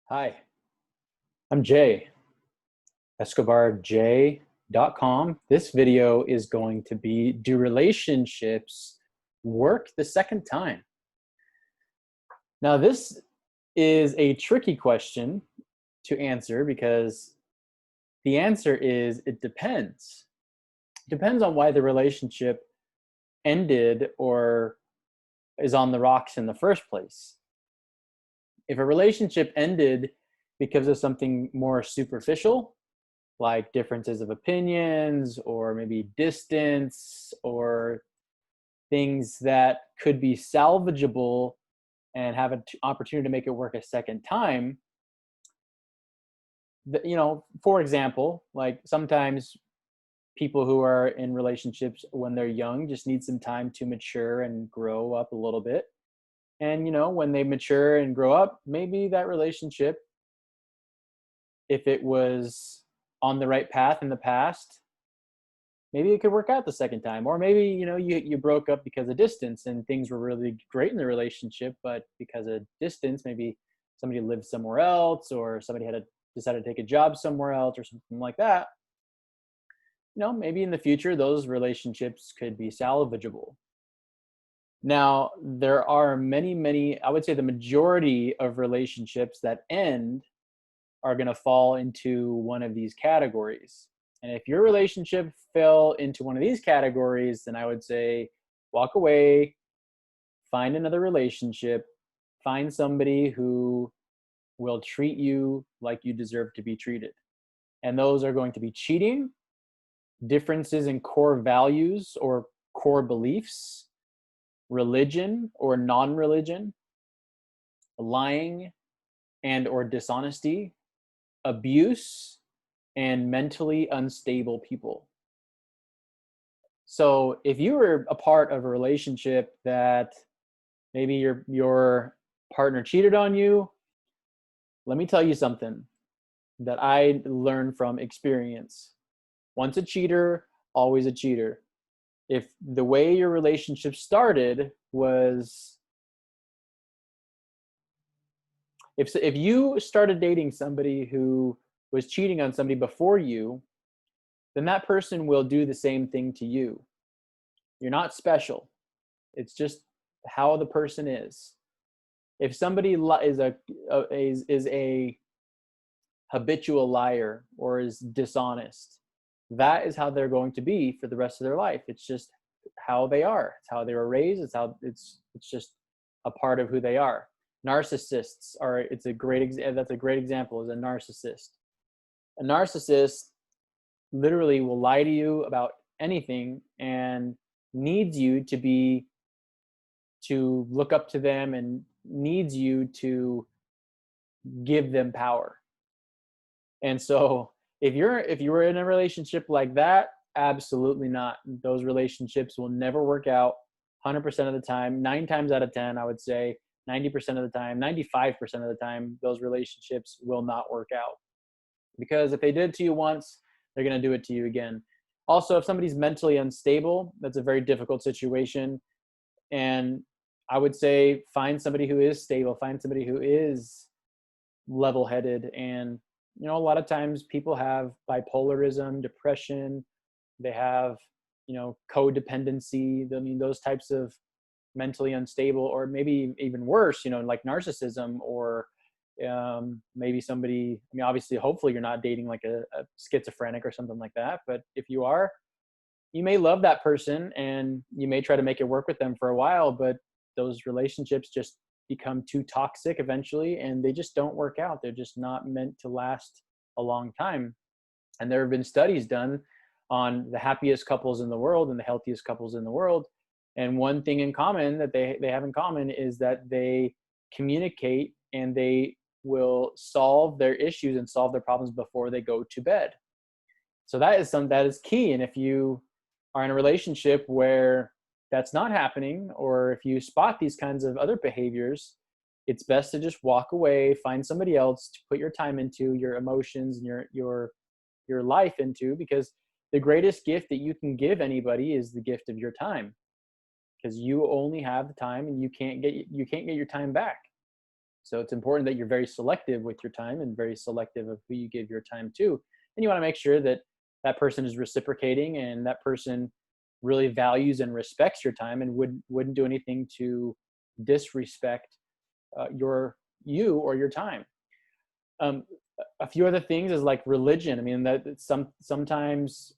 Hi, I'm Jay, EscobarJ.com. This video is going to be, do relationships work the second time? Now, this is a tricky question to answer because the answer is it depends. It depends on why the relationship ended or is on the rocks in the first place. If a relationship ended because of something more superficial, like differences of opinions or maybe distance or things that could be salvageable and have an opportunity to make it work a second time, for example, like sometimes people who are in relationships when they're young just need some time to mature and grow up a little bit. And when they mature and grow up, maybe that relationship, if it was on the right path in the past, maybe it could work out the second time. Or maybe you broke up because of distance and things were really great in the relationship, but because of distance, maybe somebody lived somewhere else or somebody decided to take a job somewhere else or something like that. Maybe in the future those relationships could be salvageable. Now, there are many, I would say the majority of relationships that end are going to fall into one of these categories. And if your relationship fell into one of these categories, then I would say walk away, find another relationship, find somebody who will treat you like you deserve to be treated. And those are going to be cheating, differences in core values or core beliefs, religion or non-religion, lying and or dishonesty, abuse, and mentally unstable people. So if you were a part of a relationship that maybe your partner cheated on you, let me tell you something that I learned from experience. Once a cheater, always a cheater. If the way your relationship started was, if you started dating somebody who was cheating on somebody before you, then that person will do the same thing to you. You're not special. It's just how the person is. If somebody is a habitual liar or is dishonest, that is how they're going to be for the rest of their life. It's just how they are. It's how they were raised. It's just a part of who they are. Narcissists are. That's a great example. Is a narcissist. A narcissist literally will lie to you about anything and needs you to look up to them and needs you to give them power. And so if you were in a relationship like that, absolutely not. Those relationships will never work out 100% of the time. 9 times out of 10, I would say 90% of the time, 95% of the time, those relationships will not work out. Because if they did it to you once, they're going to do it to you again. Also, if somebody's mentally unstable, that's a very difficult situation. And I would say find somebody who is stable, find somebody who is level-headed. And a lot of times people have bipolarism, depression, they have codependency. I mean, those types of mentally unstable, or maybe even worse, like narcissism, or maybe somebody, I mean, obviously hopefully you're not dating like a schizophrenic or something like that, but if you are, you may love that person and you may try to make it work with them for a while, but those relationships just become too toxic eventually and they just don't work out. They're just not meant to last a long time. And there have been studies done on the happiest couples in the world and the healthiest couples in the world. And one thing in common that they have in common is that they communicate and they will solve their issues and solve their problems before they go to bed. So that is key. And if you are in a relationship where that's not happening, or if you spot these kinds of other behaviors, it's best to just walk away, find somebody else to put your time into, your emotions and your life into, because the greatest gift that you can give anybody is the gift of your time, because you only have the time and you can't get your time back. So it's important that you're very selective with your time and very selective of who you give your time to. And you want to make sure that that person is reciprocating and that person really values and respects your time and wouldn't do anything to disrespect you or your time. Um, a few other things is like religion. I mean, that sometimes,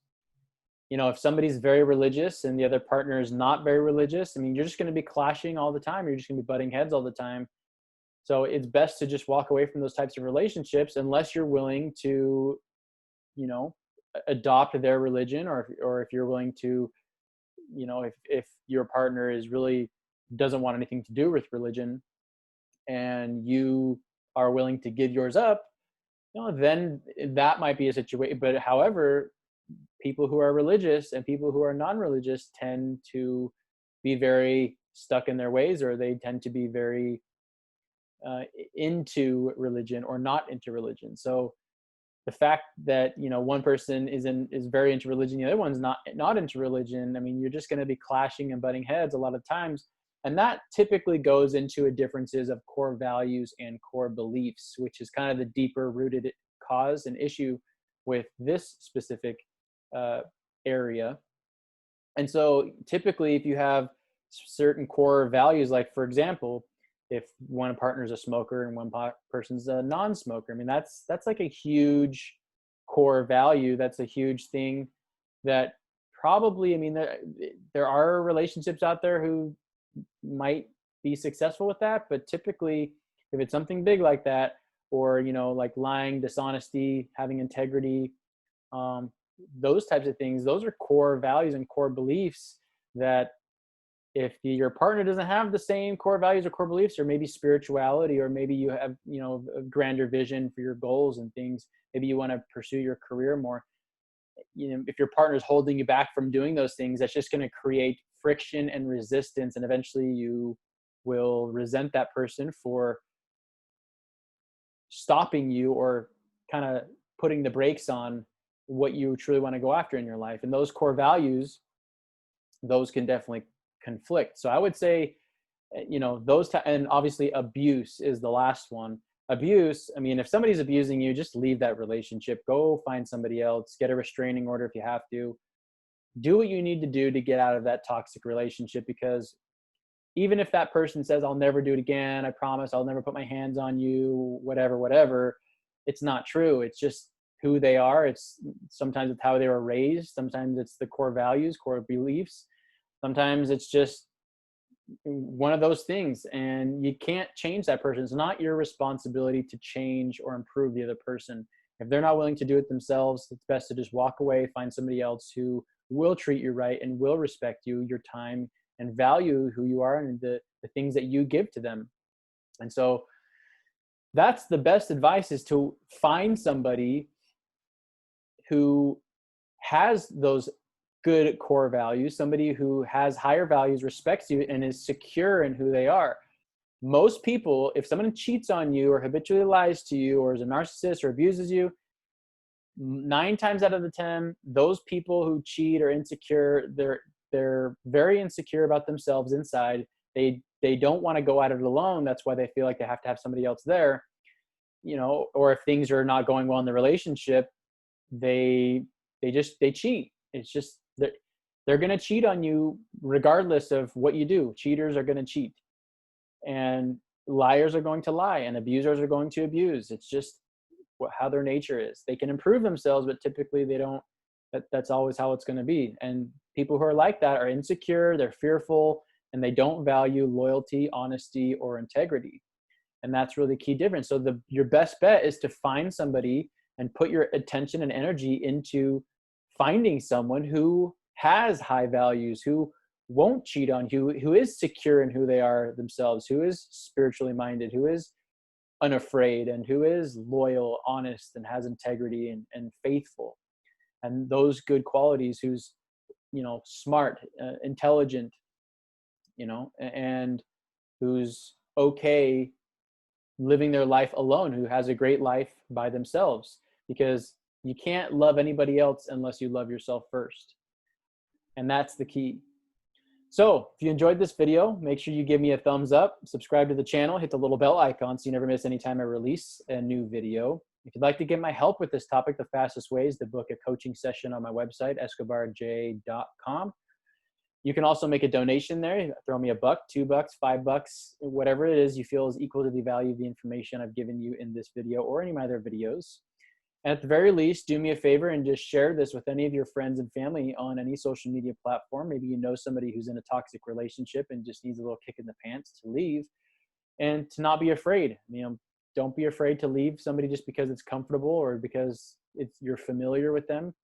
if somebody's very religious and the other partner is not very religious, I mean, you're just going to be clashing all the time. You're just going to be butting heads all the time. So it's best to just walk away from those types of relationships unless you're willing to, you know, adopt their religion, or if you're willing to, if your partner is really doesn't want anything to do with religion and you are willing to give yours up, then that might be a situation. But however, people who are religious and people who are non-religious tend to be very stuck in their ways, or they tend to be very into religion or not into religion. So the fact that one person is very into religion, the other one's not into religion, I mean, you're just going to be clashing and butting heads a lot of times. And that typically goes into a differences of core values and core beliefs, which is kind of the deeper rooted cause and issue with this specific area. And so typically if you have certain core values, like for example, if one partner is a smoker and one person's a non-smoker, I mean, that's like a huge core value. That's a huge thing that probably, I mean, there are relationships out there who might be successful with that, but typically if it's something big like that, or like lying, dishonesty, having integrity, those types of things, those are core values and core beliefs that if your partner doesn't have the same core values or core beliefs, or maybe spirituality, or maybe you have a grander vision for your goals and things, maybe you want to pursue your career more, if your partner is holding you back from doing those things, that's just going to create friction and resistance, and eventually you will resent that person for stopping you or kind of putting the brakes on what you truly want to go after in your life. And those core values, those can definitely conflict. So I would say, and obviously abuse is the last one. Abuse, I mean, if somebody's abusing you, just leave that relationship, go find somebody else, get a restraining order if you have to. Do what you need to do to get out of that toxic relationship, because even if that person says, I'll never do it again, I promise I'll never put my hands on you, whatever, it's not true. It's just who they are. Sometimes it's how they were raised. Sometimes it's the core values, core beliefs. Sometimes it's just one of those things, and you can't change that person. It's not your responsibility to change or improve the other person. If they're not willing to do it themselves, it's best to just walk away, find somebody else who will treat you right and will respect you, your time, and value who you are and the things that you give to them. And so that's the best advice, is to find somebody who has those good core values, somebody who has higher values, respects you, and is secure in who they are. Most people, if someone cheats on you or habitually lies to you or is a narcissist or abuses you, 9 times out of the 10, those people who cheat or insecure, they're very insecure about themselves inside. They don't want to go at it alone. That's why they feel like they have to have somebody else there, or if things are not going well in the relationship, they cheat. It's just they're going to cheat on you regardless of what you do. Cheaters are going to cheat, and liars are going to lie, and abusers are going to abuse. It's just how their nature is. They can improve themselves, but typically they don't. That's always how it's going to be. And people who are like that are insecure, they're fearful, and they don't value loyalty, honesty, or integrity. And that's really the key difference. So your best bet is to find somebody and put your attention and energy into finding someone who has high values, who won't cheat on you, who is secure in who they are themselves, who is spiritually minded, who is unafraid, and who is loyal, honest, and has integrity and faithful. And those good qualities, who's, smart, intelligent, and who's okay living their life alone, who has a great life by themselves, because you can't love anybody else unless you love yourself first. And that's the key. So if you enjoyed this video, make sure you give me a thumbs up, subscribe to the channel, hit the little bell icon so you never miss any time I release a new video. If you'd like to get my help with this topic, the fastest way is to book a coaching session on my website, escobarj.com. You can also make a donation there. Throw me $1, $2, $5, whatever it is you feel is equal to the value of the information I've given you in this video or any of my other videos. And at the very least, do me a favor and just share this with any of your friends and family on any social media platform. Maybe you know somebody who's in a toxic relationship and just needs a little kick in the pants to leave, and to not be afraid. Don't be afraid to leave somebody just because it's comfortable or because you're familiar with them.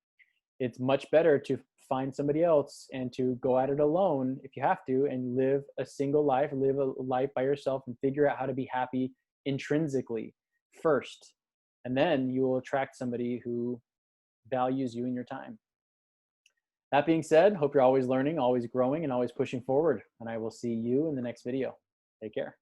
It's much better to find somebody else and to go at it alone if you have to, and live a single life, live a life by yourself, and figure out how to be happy intrinsically first. And then you will attract somebody who values you and your time. That being said, hope you're always learning, always growing, and always pushing forward. And I will see you in the next video. Take care.